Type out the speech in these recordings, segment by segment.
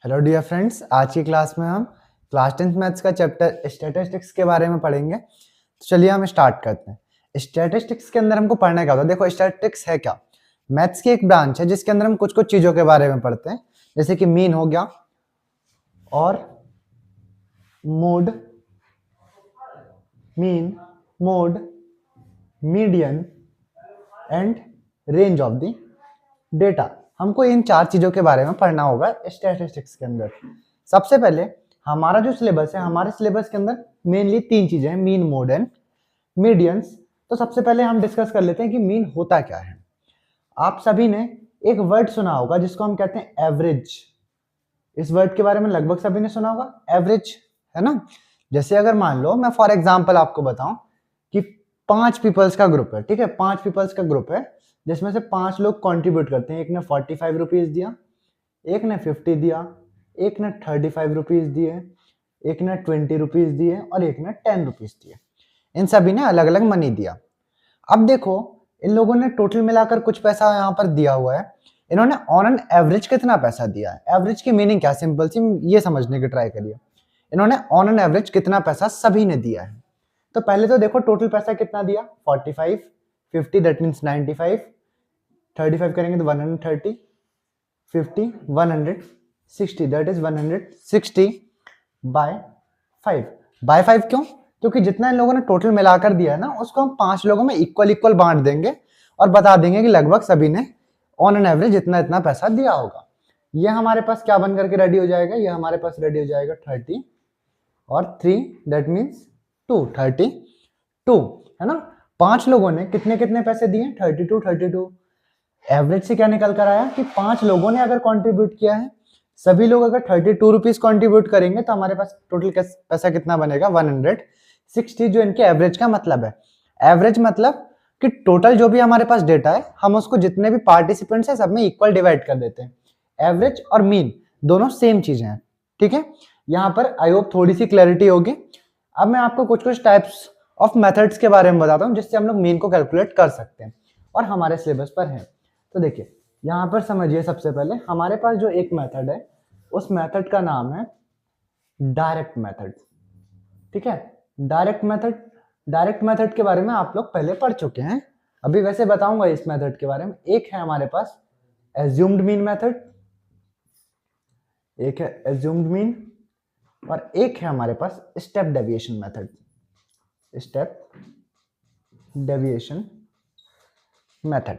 Hello dear friends, आज की class में हम क्लास 10th मैथ्स का चैप्टर स्टैटिस्टिक्स के बारे में पढ़ेंगे। तो चलिए हम स्टार्ट करते हैं। स्टैटिस्टिक्स के अंदर हमको पढ़ना क्या होता है? देखो, स्टैटिस्टिक्स है क्या? मैथ्स की एक ब्रांच है जिसके अंदर हम कुछ कुछ चीज़ों के बारे में पढ़ते हैं, जैसे कि मीन हो गया और mode, mean, mode, median and range of the data. हमको इन चार चीजों के बारे में पढ़ना होगा स्टैटिस्टिक्स के अंदर। सबसे पहले हमारा जो सिलेबस है, हमारे सिलेबस के अंदर मेनली तीन चीजें हैं, मीन, मोड एंड मीडियंस। तो सबसे पहले हम डिस्कस कर लेते हैं कि मीन होता क्या है। आप सभी ने एक वर्ड सुना होगा जिसको हम कहते हैं एवरेज। इस वर्ड के बारे में लगभग सभी ने सुना होगा, एवरेज, है ना। जैसे अगर मान लो मैं फॉर एग्जाम्पल आपको बताऊं कि 5 पीपल्स का ग्रुप है, ठीक है, 5 पीपल्स का ग्रुप है जिसमें से 5 लोग कंट्रीब्यूट करते हैं। एक ने 45 रुपीज दिया, एक ने 50 दिया, एक ने 35 रुपीज दिए, एक ने 20 रुपीज दिए और एक ने 10 रुपीज दिए। इन सभी ने अलग अलग मनी दिया। अब देखो, इन लोगों ने टोटल मिलाकर कुछ पैसा यहाँ पर दिया हुआ है। इन्होंने ऑन एन एवरेज कितना पैसा दिया है? एवरेज की मीनिंग क्या? सिंपल सी ये समझने की ट्राई करिए। इन्होंने ऑन एन एवरेज कितना पैसा सभी ने दिया है। तो पहले तो देखो टोटल पैसा कितना दिया, 45, 50 दैट मीन्स 95, 35 करेंगे तो 130, 50 160 दैट इज 160 बाय 5। बाय 5 क्यों? क्योंकि जितना इन लोगों ने टोटल मिलाकर दिया है ना, उसको हम 5 लोगों में इक्वल इक्वल बांट देंगे और बता देंगे कि लगभग सभी ने ऑन एन एवरेज इतना इतना पैसा दिया होगा। ये हमारे पास क्या बन करके रेडी हो जाएगा? ये हमारे पास रेडी हो जाएगा 30 और 3 दैट मीन्स 32, है ना। 5 लोगों ने कितने कितने पैसे दिए? 32। एवरेज से क्या निकल कर आया कि 5 लोगों ने अगर कंट्रीब्यूट किया है, सभी लोग अगर 32 रुपीज कॉन्ट्रीब्यूट करेंगे तो हमारे पास टोटल पैसा कितना बनेगा? 160, जो इनके एवरेज का मतलब है। एवरेज मतलब कि टोटल जो भी हमारे पास डेटा है, हम उसको जितने भी पार्टिसिपेंट्स है सब में इक्वल डिवाइड कर देते हैं। एवरेज और मीन दोनों सेम चीजें हैं, ठीक है। यहाँ पर आई होप थोड़ी सी क्लैरिटी होगी। अब मैं आपको कुछ कुछ टाइप्स ऑफ मेथड्स के बारे में बताता हूँ जिससे हम लोग मीन को कैलकुलेट कर सकते हैं और हमारे सिलेबस पर है। तो देखिए, यहाँ पर समझिए, सबसे पहले हमारे पास जो एक मेथड है, उस मेथड का नाम है डायरेक्ट मेथड, ठीक है। डायरेक्ट मेथड के बारे में आप लोग पहले पढ़ चुके हैं, अभी वैसे बताऊंगा इस मेथड के बारे में। एक है हमारे पास एज्यूम्ड मीन मेथड, एक है एज्यूम्ड मीन, और एक है हमारे पास step deviation method. Step deviation method,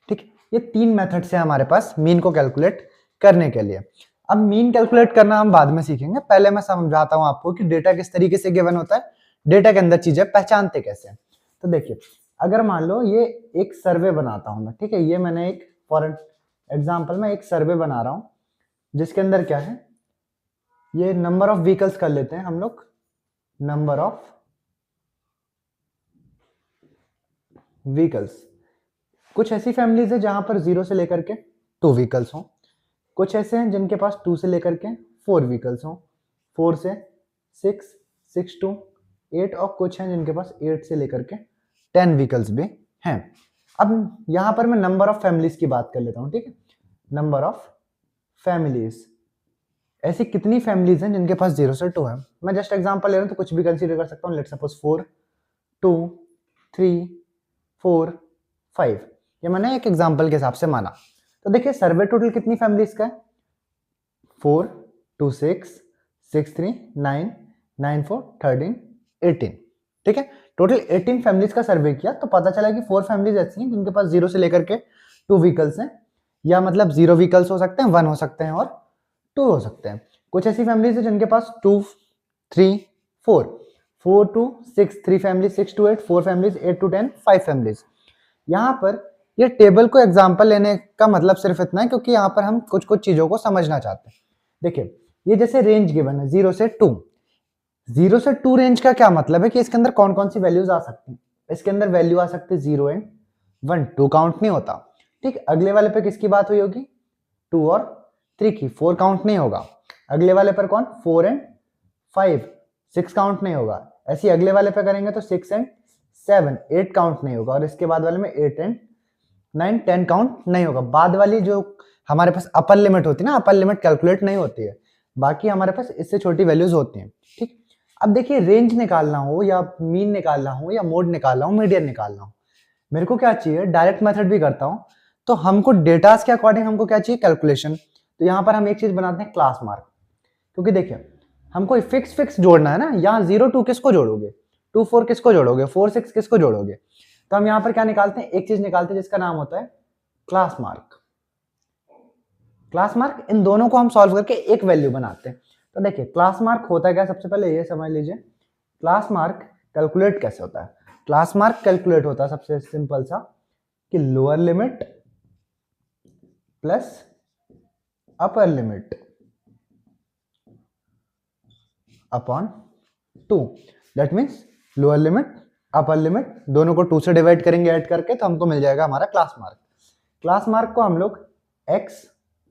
ठीक। ये तीन मेथड से हमारे पास मीन को कैलकुलेट करने के लिए। अब मीन कैलकुलेट करना हम बाद में सीखेंगे, पहले मैं समझाता हूं आपको कि डेटा किस तरीके से गिवन होता है, डेटा के अंदर चीजें पहचानते कैसे हैं। तो देखिए, अगर मान लो ये एक सर्वे बनाता हूं मैं, ठीक है, ये मैंने एक फॉर एग्जाम्पल में एक सर्वे बना रहा हूं जिसके अंदर क्या है, ये नंबर ऑफ व्हीकल्स कर लेते हैं हम लोग, नंबर ऑफ व्हीकल्स। कुछ ऐसी फैमिलीज है जहां पर 0 से लेकर के 2 व्हीकल्स हों, कुछ ऐसे हैं जिनके पास 2 से लेकर के 4 व्हीकल्स हों, 4 से 6, 6 to 8, और कुछ हैं जिनके पास 8 से लेकर के 10 व्हीकल्स भी हैं। अब यहां पर मैं नंबर ऑफ फैमिलीज की बात कर लेता हूं, ठीक है। नंबर ऑफ फैमिलीज, ऐसी कितनी फैमिलीज हैं जिनके पास 0 से 2 है? मैं जस्ट एग्जांपल ले रहा हूं तो कुछ भी कंसीडर कर सकता हूं। लेट्स सपोज 4, 2, 3, 4, 5, ये मैंने एक एग्जांपल के हिसाब से माना। तो देखिए, सर्वे टोटल कितनी फैमिलीज का है? 4, 2, 6, 6, 3, 9, 9, 4, 13, 18, ठीक है। टोटल 18 फैमिलीज का सर्वे किया तो पता चला कि 4 फैमिलीज ऐसी हैं जिनके पास 0 से लेकर के 2 व्हीकल्स हैं, या मतलब 0 व्हीकल्स हो सकते हैं, 1 हो सकते हैं और 2 हो सकते हैं। कुछ ऐसी फैमिलीज है जिनके पास 2, 3, 4, 4 to 6 3 families, 6 to 8 4 families, 8 to 10 5 families. यहाँ पर ये टेबल को एग्जांपल लेने का मतलब सिर्फ इतना है क्योंकि यहाँ पर हम कुछ कुछ चीजों को समझना चाहते हैं। देखिए, ये जैसे रेंज गिवन है 0 से 2, 0 से 2 रेंज का क्या मतलब है कि इसके अंदर कौन कौन सी वैल्यूज आ सकती हैं? इसके अंदर वैल्यू आ सकती है 0 एंड 1, 2 काउंट नहीं होता, ठीक। अगले वाले पे किसकी बात हुई होगी? 2 और 3 की, 4 काउंट नहीं होगा। अगले वाले पर कौन? 4 एंड 5, 6 काउंट नहीं होगा। ऐसे अगले वाले पे करेंगे तो 6 एंड 7, 8 काउंट नहीं होगा। और इसके बाद वाले में 8 एंड 9 10 काउंट नहीं होगा। बाद वाली जो हमारे पास अपर लिमिट होती है ना, अपर लिमिट कैलकुलेट नहीं होती है, बाकी हमारे पास इससे छोटी वैल्यूज होती हैं। ठीक, अब देखिए रेंज निकालना हो या मीन निकालना हो या मोड निकालना हो, मीडियन निकालना हो, मेरे को क्या चाहिए, डायरेक्ट मेथड भी करता हूँ तो हमको डेटास के अकॉर्डिंग हमको क्या चाहिए, कैलकुलेशन। तो यहाँ पर हम एक चीज बनाते हैं, क्लास मार्क, क्योंकि देखिए हमको फिक्स जोड़ना है ना, यहाँ 0 2 किसको जोड़ोगे, 2 4 किसको जोड़ोगे, 4 6 किसको जोड़ोगे, तो हम यहाँ पर क्या निकालते हैं, एक चीज निकालते हैं जिसका नाम होता है क्लास मार्क। क्लास मार्क, इन दोनों को हम सॉल्व करके एक वैल्यू बनाते हैं। तो देखिए क्लास मार्क होता है क्या, सबसे पहले ये समझ लीजिए, क्लास मार्क कैलकुलेट कैसे होता है। क्लास मार्क कैलकुलेट होता है सबसे सिंपल सा कि lower limit plus upper limit upon 2, that means lower limit upper limit दोनों को 2 से डिवाइड करेंगे ऐड करके, तो हमको मिल जाएगा हमारा क्लास मार्क। क्लास मार्क को हम लोग एक्स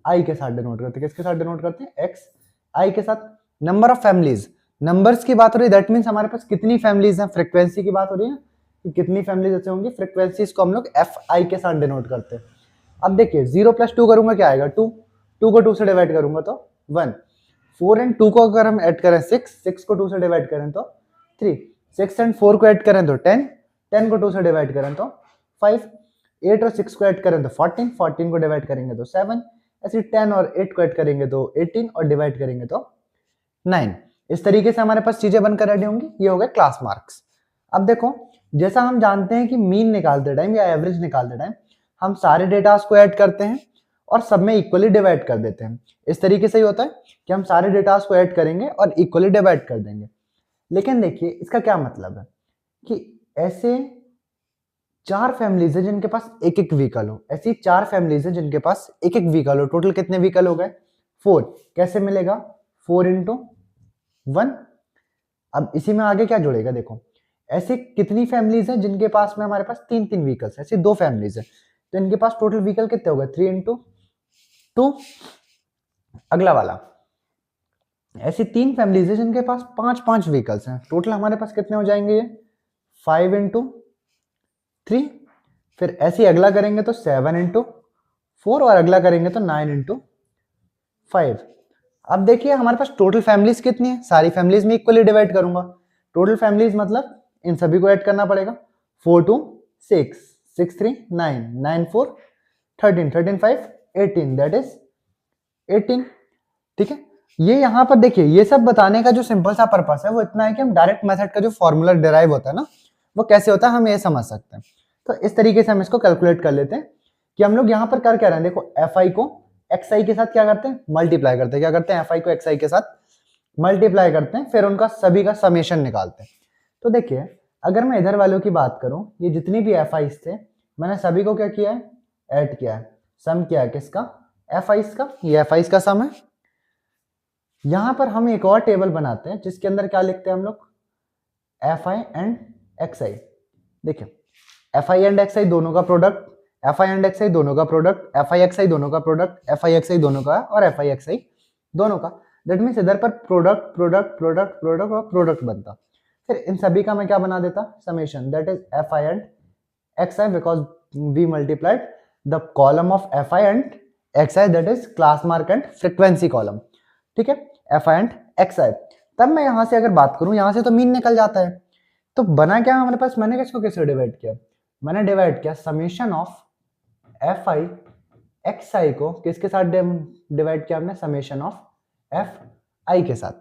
आई के साथ डिनोट करते हैं। किसके साथ डिनोट करते हैं, एक्स आई के साथ। नंबर ऑफ फैमिलीज, नंबर्स की बात हो रही है, दैट मीन्स हमारे पास कितनी फैमिलीज हैं। फ्रीक्वेंसी की बात हो रही है कि कितनी फैमिलीज ऐसे होंगी, फ्रीक्वेंसीज को हम लोग एफ आई के साथ डिनोट करते हैं। अब देखिए 0 + 2 करूंगा क्या आएगा, 2, 2 को 2 से डिवाइड करूंगा तो 1, 4 एंड 2 को अगर हम ऐड करें 6, 6 को 2 से डिवाइड करें तो 3, 6 एंड 4 को ऐड करें तो 10, 10 को 2 से डिवाइड करें तो 5, 8 और 6 को ऐड करें तो 14, 14 को डिवाइड करेंगे तो 7, ऐसे 10 और 8 को ऐड करेंगे तो 18 और डिवाइड करेंगे तो 9। इस तरीके से हमारे पास चीजें बनकर रेडी होंगी। ये हो गए क्लास मार्क्स। अब देखो जैसा हम जानते हैं कि मीन निकालते टाइम या एवरेज निकालते टाइम हम सारे डेटास को ऐड करते हैं और सब में इक्वली डिवाइड कर देते हैं। इस तरीके से ही होता है कि हम सारे डेटास को ऐड करेंगे और इक्वली डिवाइड कर देंगे। लेकिन देखिए इसका क्या मतलब है कि ऐसे 4 फैमिलीज है जिनके पास एक एक व्हीकल हो, ऐसी 4 फैमिलीज है जिनके पास एक एक व्हीकल हो। टोटल कितने व्हीकल हो गए, 4। कैसे मिलेगा, 4 × 1। अब इसी में आगे क्या जुड़ेगा, देखो ऐसे कितनी फैमिलीज है जिनके पास में हमारे पास 3 व्हीकल्स, ऐसी 2 फैमिलीज है तो इनके पास टोटल व्हीकल कितने हो गए, 3 × 2। अगला वाला, ऐसी 3 फैमिलीज है जिनके पास 5 व्हीकल्स हैं, टोटल हमारे पास कितने हो जाएंगे ये, 5 × 3। फिर ऐसे अगला करेंगे तो 7 × 4 और अगला करेंगे तो 9 × 5। अब देखिए हमारे पास टोटल फैमिलीज कितनी है, सारी फैमिलीज में इक्वली डिवाइड करूंगा। टोटल फैमिलीज मतलब इन सभी को ऐड करना पड़ेगा, 4 2 6, 6 3 9, 9 4 13, 13 5 18, दैट इज 18। ठीक है, ये यहाँ पर देखिए ये सब बताने का जो सिंपल सा पर्पस है वो इतना है कि हम डायरेक्ट मेथड का जो फॉर्मूला डिराइव होता है ना वो कैसे होता है हम ये समझ सकते हैं। तो इस तरीके से हम इसको कैलकुलेट कर लेते हैं कि हम लोग यहाँ पर कर क्या रहे हैं, देखो एफ आई को एक्स आई के साथ क्या करते हैं, मल्टीप्लाई करते हैं। क्या करते हैं, एफ आई को एक्स आई के साथ मल्टीप्लाई करते हैं, फिर उनका सभी का समेशन निकालते हैं। तो देखिए अगर मैं इधर वालों की बात करूं, ये जितनी भी एफ आईज थे मैंने सभी को क्या किया है, ऐड किया है, सम किया है किसका, एफ आईज का। ये एफ आईज का सम है। यहां पर हम एक और टेबल बनाते हैं जिसके अंदर क्या लिखते हैं हम लोग, F I and X I. देखिए F I and X I दोनों का product, F I and X I दोनों का product, F I X I दोनों का product, F I X I दोनों का और एफ आई एक्स आई दोनों का। दैट मीन्स इधर पर प्रोडक्ट प्रोडक्ट प्रोडक्ट प्रोडक्ट और प्रोडक्ट बनता। फिर इन सभी का मैं क्या बना देता, summation, that is F I and X I, because we multiplied the column of F I and X I, that is class mark and frequency column. ठीक है, F I and X I. तब मैं यहां से अगर बात करूं, यहां से तो मीन निकल जाता है, तो बना क्या हमारे पास, मैंने किसको किससे डिवाइड किया, मैंने डिवाइड किया summation of F I X I को किसके साथ डिवाइड किया हमने, समेशन ऑफ एफ आई के साथ।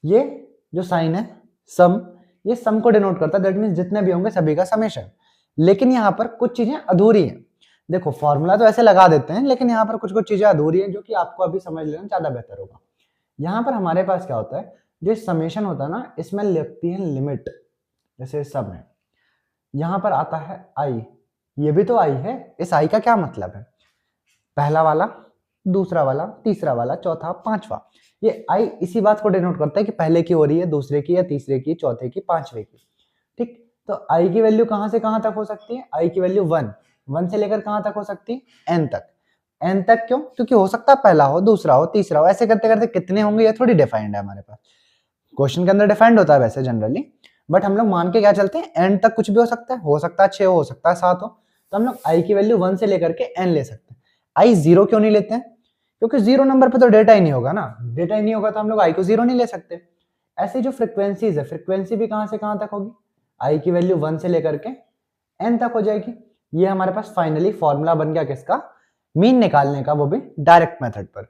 ये जो साइन है सम, ये सम को डिनोट करता है, दैट मींस जितने भी होंगे सभी का समेशन। लेकिन यहाँ पर कुछ चीजें अधूरी हैं। देखो फॉर्मूला तो ऐसे लगा देते हैं लेकिन यहाँ पर कुछ कुछ चीजें अधूरी हैं जो कि आपको अभी समझ लेना ज्यादा बेहतर होगा। यहाँ पर हमारे पास क्या होता है, जो समेशन होता है ना इसमें लगती है लिमिट, जैसे सम है, यहाँ पर आता है आई, ये भी तो आई है। इस आई का क्या मतलब है, पहला वाला, दूसरा वाला, तीसरा वाला, चौथा, पांचवा। ये आई इसी बात को डिनोट करता है कि पहले की हो रही है, दूसरे की या तीसरे की, चौथे की, पांचवे की। ठीक, तो आई की वैल्यू कहां से कहां तक हो सकती है, आई की वैल्यू 1, 1 से लेकर कहां तक हो सकती है, n तक। n तक क्यों, क्योंकि हो सकता है पहला हो, दूसरा हो, तीसरा हो, ऐसे करते करते कितने होंगे ये थोड़ी डिफाइंड है हमारे पास। क्वेश्चन के अंदर डिफाइंड होता है वैसे जनरली, बट हम लोग मान के क्या चलते हैं, n तक कुछ भी हो सकता है 6 हो सकता है 7 हो। तो हम लोग i की वैल्यू 1 से लेकर के n ले सकते हैं। i 0 क्यों नहीं लेते हैं? क्योंकि 0 नंबर पे तो डेटा ही नहीं होगा ना, डेटा ही नहीं होगा तो हम लोग i को 0 नहीं ले सकते। ऐसे जो फ्रिक्वेंसीज है, फ्रिक्वेंसी भी कहां से कहां तक होगी, i की वैल्यू 1 से लेकर के n तक हो जाएगी। ये हमारे पास फाइनली फॉर्मूला बन गया किसका, मीन निकालने का, वो भी डायरेक्ट मेथड पर।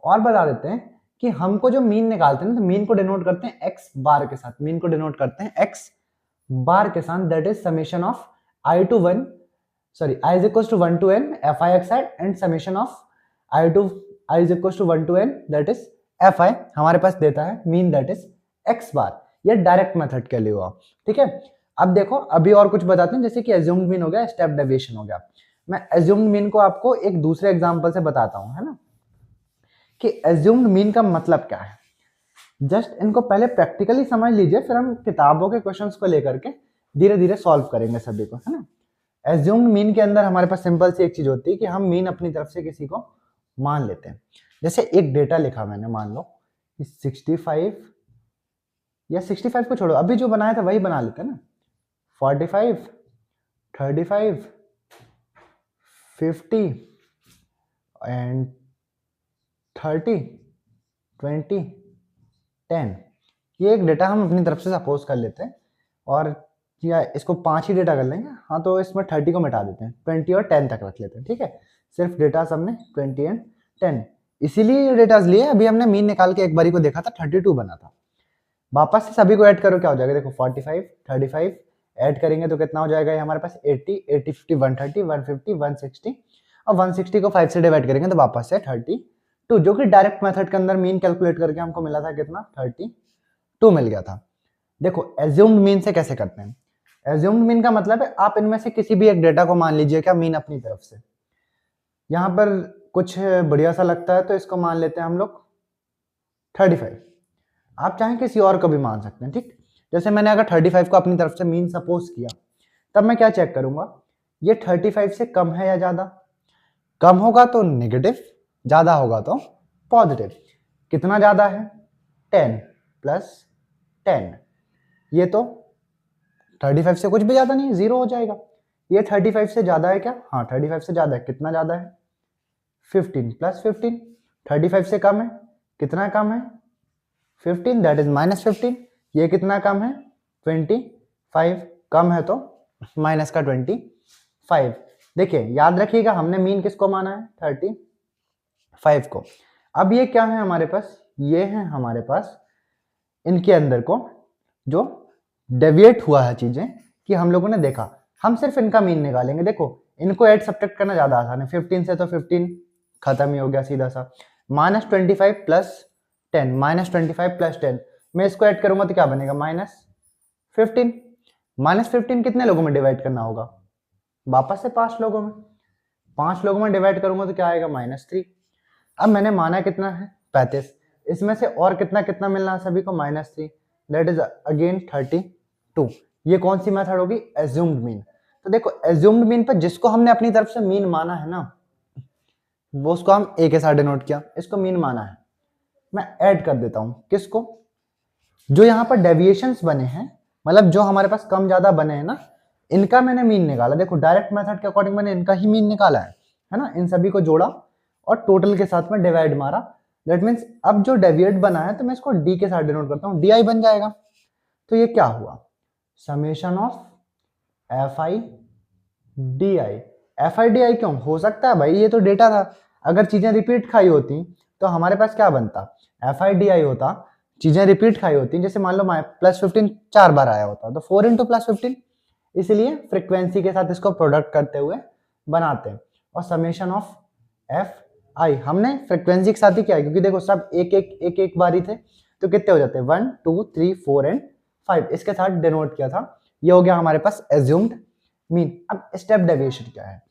और बता देते हैं कि हमको जो मीन निकालते हैं ना, तो मीन को डिनोट करते हैं x बार के साथ, मीन को डिनोट करते हैं x बार के साथ, that is summation of i to 1 sorry i is equal to 1 to n fi x hat and summation of i is equal to 1 to n that is fi हमारे पास देता है mean that is x bar. ये direct method के लिए हुआ, ठीक है। अब देखो अभी और कुछ बताते हैं, जैसे कि एज्यूम्ड मीन हो गया, स्टेप डेविएशन हो गया। मैं एज्यूम्ड मीन को आपको एक दूसरे एग्जांपल से बताता हूं, है ना, कि एज्यूम्ड मीन का मतलब क्या है। जस्ट इनको पहले प्रैक्टिकली समझ लीजिए, फिर हम किताबों के क्वेश्चंस को लेकर के धीरे धीरे सॉल्व करेंगे सभी को, है ना। एज्यूम्ड मीन के अंदर हमारे पास सिंपल सी एक चीज होती है कि हम मीन अपनी तरफ से किसी को मान लेते हैं। जैसे एक डेटा लिखा मैंने, मान लो 65 या 65 को छोड़ो, अभी जो बनाया था वही बना लेते हैं ना, 45 35 50 एंड 30 20 10। ये एक डेटा हम अपनी तरफ से सपोज कर लेते हैं, और या इसको 5 ही डेटा कर लेंगे, हाँ, तो इसमें 30 को मिटा देते हैं, 20 और 10 तक रख लेते हैं, ठीक है। सिर्फ डेटा हमने 20 एंड 10, इसीलिए ये डेटा लिए। अभी हमने मीन निकाल के एक बारी को देखा था, 32 बना था। वापस से सभी को ऐड करो, क्या हो जाएगा, देखो 45 35 ऐड करेंगे तो कितना हो जाएगा, ये हमारे पास 80 80 50 130 150 160, और 160 को 5 से डिवाइड करेंगे तो वापस से 32, जो कि डायरेक्ट मेथड के अंदर मीन कैलकुलेट करके हमको मिला था कितना, 32 मिल गया था। देखो एज्यूम्ड मीन से कैसे करते हैं। एज्यूम्ड मीन का मतलब है आप इनमें से किसी भी एक डेटा को मान लीजिए क्या, मीन अपनी तरफ से। यहाँ पर कुछ बढ़िया सा लगता है तो इसको मान लेते हैं हम लोग 35। आप चाहें किसी और को भी मान सकते हैं, ठीक। जैसे मैंने अगर 35 को अपनी तरफ से मीन सपोज किया, तब मैं क्या चेक करूंगा, ये 35 से कम है या ज्यादा। कम होगा तो नेगेटिव, ज्यादा होगा तो पॉजिटिव। कितना ज्यादा है, 10 प्लस 10, ये तो 35 से कुछ भी ज्यादा नहीं, 0 हो जाएगा। ये 35 से ज्यादा है क्या, हाँ 35 से ज्यादा है। कितना ज्यादा है, 15 प्लस 15। 35 से कम है, कितना कम है, 15 दैट इज -15। ये कितना कम है, 25। कम है तो माइनस का 25। देखिए याद रखिएगा हमने मीन किसको माना है, 35 को। अब ये क्या है हमारे पास, ये है हमारे पास इनके अंदर को जो डेविएट हुआ है चीजें, कि हम लोगों ने देखा। हम सिर्फ इनका मीन निकालेंगे। देखो इनको ऐड सब्ट्रैक्ट करना ज्यादा आसान है। 15 से तो 15 खत्म ही हो गया सीधा सा। -25 प्लस 10, -25 प्लस 10, मैं इसको ऐड करूंगा तो क्या बनेगा, -15। -15 कितने लोगों में डिवाइड करना होगा, वापस से 5 लोगों में। 5 लोगों में डिवाइड करूंगा तो क्या आएगा, -3। अब मैंने माना कितना है, 35। इसमें से और कितना कितना मिलना है सभी को, -3, दैट इज अगेन 32। ये कौन सी मेथड होगी, एज्यूम्ड मीन। तो देखो एज्यूम्ड मीन पर जिसको हमने अपनी तरफ से मीन माना है ना, वो उसको हम ए के साथ डिनोट किया, इसको मीन माना है। मैं ऐड कर देता हूं किसको, जो यहाँ पर डेविएशंस बने हैं, मतलब जो हमारे पास कम ज्यादा बने हैं ना, इनका मैंने मीन निकाला। देखो डायरेक्ट मेथड के अकॉर्डिंग मैंने इनका ही मीन निकाला है ना। इन सभी को जोड़ा और टोटल के साथ में डिवाइड मारा। दैट मीन्स अब जो डेविएट बना है तो मैं इसको डी के साथ डिनोट करता हूँ, डी बन जाएगा। तो ये क्या हुआ, summation of F I D I. F I D I क्यों हो सकता है भाई, ये तो डेटा था। अगर चीजें रिपीट खाई होती तो हमारे पास क्या बनता, एफ आई डी आई होता। चीजें रिपीट खाई होती, जैसे मान लो +15 4 बार आया होता तो 4 × +15, इसलिए फ्रीक्वेंसी के साथ इसको प्रोडक्ट करते हुए बनाते हैं। और समेशन ऑफ एफ आई हमने फ्रीक्वेंसी के साथ ही किया, क्योंकि देखो सब एक बारी थे तो कितने हो जाते हैं, 1 2 3 4 एंड 5, इसके साथ डिनोट किया था। ये हो गया हमारे पास एज्यूम्ड मीन। अब स्टेप डेविएशन क्या है,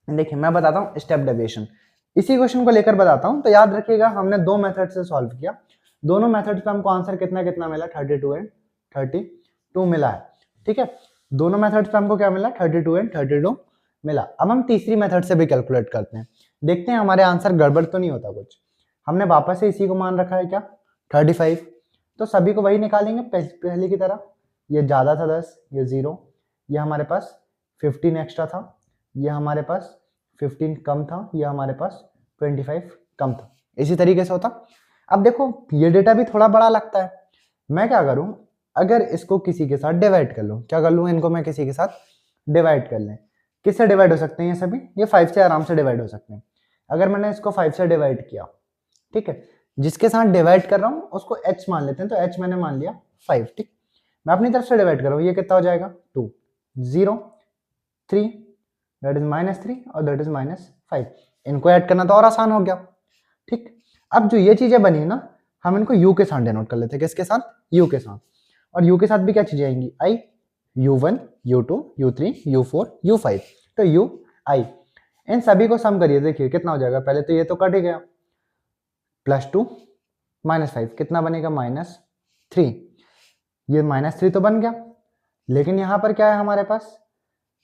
देखिए मैं बताता हूँ स्टेप डेविएशन। इसी क्वेश्चन को लेकर बताता हूँ। तो याद रखिएगा हमने 2 मेथड से सॉल्व किया, दोनों मेथड पे हमको आंसर कितना कितना मिला, 32 एंड 32 मिला है, ठीक है। दोनों मेथड पे हमको क्या मिला, 32 एंड 32 मिला। अब हम तीसरी मेथड से भी कैलकुलेट करते हैं, देखते हैं हमारे आंसर गड़बड़ तो नहीं होता कुछ। हमने वापस से इसी को मान रखा है क्या, 35, तो सभी को वही निकालेंगे पहले की तरह। ये ज्यादा था 10, ये 0, ये हमारे पास 15 एक्स्ट्रा था, ये हमारे पास 15 कम था, ये हमारे पास 25 कम था, इसी तरीके से होता। अब देखो ये डेटा भी थोड़ा बड़ा लगता है, मैं क्या करूं, अगर इसको किसी के साथ डिवाइड कर लूं, क्या कर लूं, इनको मैं किसी के साथ डिवाइड कर लें। किससे डिवाइड हो सकते हैं ये सभी, ये 5 से आराम से डिवाइड हो सकते हैं। अगर मैंने इसको 5 से डिवाइड किया, ठीक है, जिसके साथ डिवाइड कर रहा हूं उसको h मान लेते हैं, तो h मैंने मान लिया 5, ठीक। मैं अपनी तरफ से डिवाइड कर रहा हूं, ये कितना हो जाएगा 2, 0, 3, दैट इज -3 और दैट इज -5। इनको ऐड करना तो और आसान हो गया, ठीक। अब जो ये चीजें बनी ना, हम इनको u के साथ डिनोट कर लेते हैं, किसके साथ, u के साथ। और u के साथ भी क्या चीजें आएंगी, i, u1, u2, u3, u4, u5, तो u, i। इन सभी को सम करिए, देखिए कितना हो जाएगा, पहले तो ये तो कट ही गया, +2 -5 कितना बनेगा, -3। ये -3 तो बन गया, लेकिन यहां पर क्या है हमारे पास,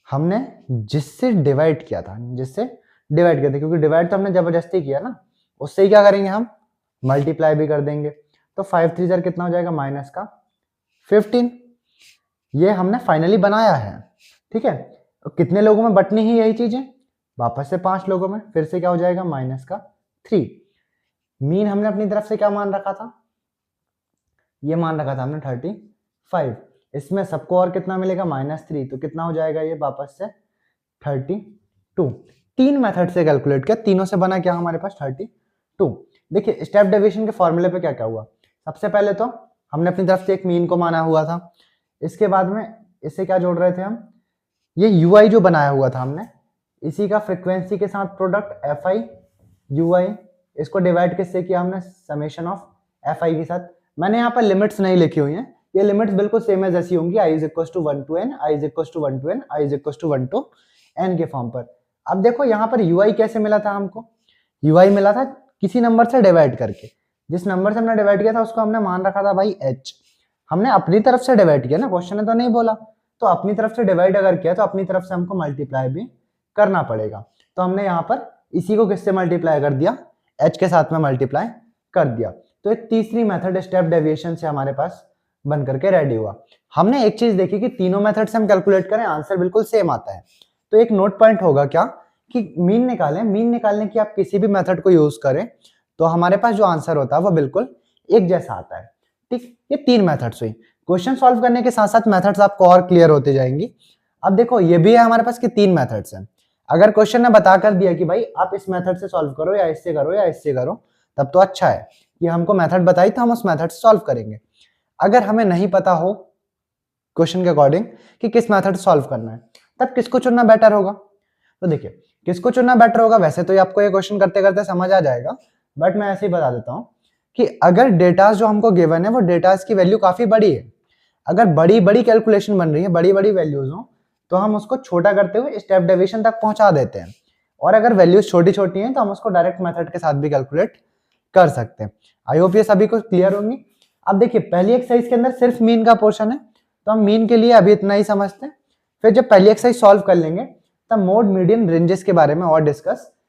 हमने जिससे डिवाइड किया था, क्योंकि डिवाइड तो हमने जबरदस्ती किया ना, उससे ही क्या करेंगे हम, मल्टीप्लाई भी कर देंगे। तो 5 3 कितना हो जाएगा, -15। ये हमने फाइनली बनाया है, ठीक है। कितने लोगों में बटनी ही यही चीज है, वापस से 5 लोगों में, फिर से क्या हो जाएगा, -3। मीन हमने अपनी तरफ से क्या मान रखा था, ये मान रखा था हमने 35। इसमें सबको और कितना मिलेगा, -3, तो कितना हो जाएगा ये वापस से 32। 3 मेथड से कैलकुलेट किया, तीनों से बना क्या हमारे पास 32। देखिए स्टेप डेविएशन के फॉर्मूले पे क्या क्या हुआ, सबसे पहले तो हमने अपनी तरफ से एक मीन को माना हुआ था, इसके बाद में इससे क्या जोड़ रहे थे हम, ये यूआई जो बनाया हुआ था हमने, इसी का फ्रीक्वेंसी के साथ प्रोडक्ट fi ui, इसको डिवाइड किससे किया हमने, समेशन ऑफ fi के साथ। मैंने यहाँ पर लिमिट्स नहीं लिखी हुई हैं, ये लिमिट्स बिल्कुल सेम एज ऐसी होंगी, i = 1 to n, i = 1 to n, i = 1 to n के फॉर्म पर। अब देखो यहाँ पर ui कैसे मिला था हमको, ui मिला था किसी नंबर से डिवाइड करके, जिस नंबर से हमने डिवाइड किया था उसको हमने मान रखा था भाई h। हमने अपनी तरफ से डिवाइड किया ना, क्वेश्चन ने तो नहीं बोला, तो अपनी तरफ से डिवाइड अगर किया तो अपनी तरफ से हमको मल्टीप्लाई भी करना पड़ेगा। तो हमने यहाँ पर इसी को किससे मल्टीप्लाई कर दिया, h के साथ में मल्टीप्लाई कर दिया। तो एक तीसरी मेथड स्टेप डेविएशन से हमारे पास बन करके रेडी हुआ। हमने एक चीज देखी कि तीनों मेथड से हम कैलकुलेट करें आंसर बिल्कुल सेम आता है, तो एक नोट पॉइंट होगा क्या कि मीन निकालें, मीन निकालने की आप किसी भी मेथड को यूज करें तो हमारे पास जो आंसर होता है वो बिल्कुल एक जैसा आता है, ठीक। ये 3 मेथड्स हुई, क्वेश्चन सॉल्व करने के साथ साथ मेथड्स आपको और क्लियर होते जाएंगी। अब देखो ये भी है हमारे पास कि 3 मेथड्स हैं, अगर क्वेश्चन ने बता कर दिया कि भाई आप इस मेथड से सॉल्व करो या इससे करो या इससे करो, तब तो अच्छा है कि हमको मेथड बताई तो हम उस मेथड से सॉल्व करेंगे। अगर हमें नहीं पता हो क्वेश्चन के अकॉर्डिंग कि किस मेथड से सॉल्व करना है, तब किसको चुनना बेटर होगा, तो देखिए किसको चुनना बेटर होगा, वैसे तो ये आपको ये क्वेश्चन करते करते समझ आ जाएगा, बट मैं ऐसे ही बता देता हूँ कि अगर डेटास जो हमको गिवन है वो डेटास की वैल्यू काफी बड़ी है, अगर बड़ी बड़ी कैलकुलेशन बन रही है, बड़ी बड़ी वैल्यूज हो, तो हम उसको छोटा करते हुए स्टेप डेविएशन तक पहुंचा देते हैं, और अगर वैल्यूज छोटी छोटी हैं तो हम उसको डायरेक्ट मेथड के साथ भी कैलकुलेट कर सकते हैं। आई होप ये सभी को क्लियर होंगी। अब देखिए पहली एक्सरसाइज के अंदर सिर्फ मीन का पोर्शन है, तो हम मीन के लिए अभी इतना ही समझते हैं, फिर जब पहली एक्सरसाइज सॉल्व कर लेंगे तब मोड, मीडियन, रेंजेस के बारे में और डिस्कस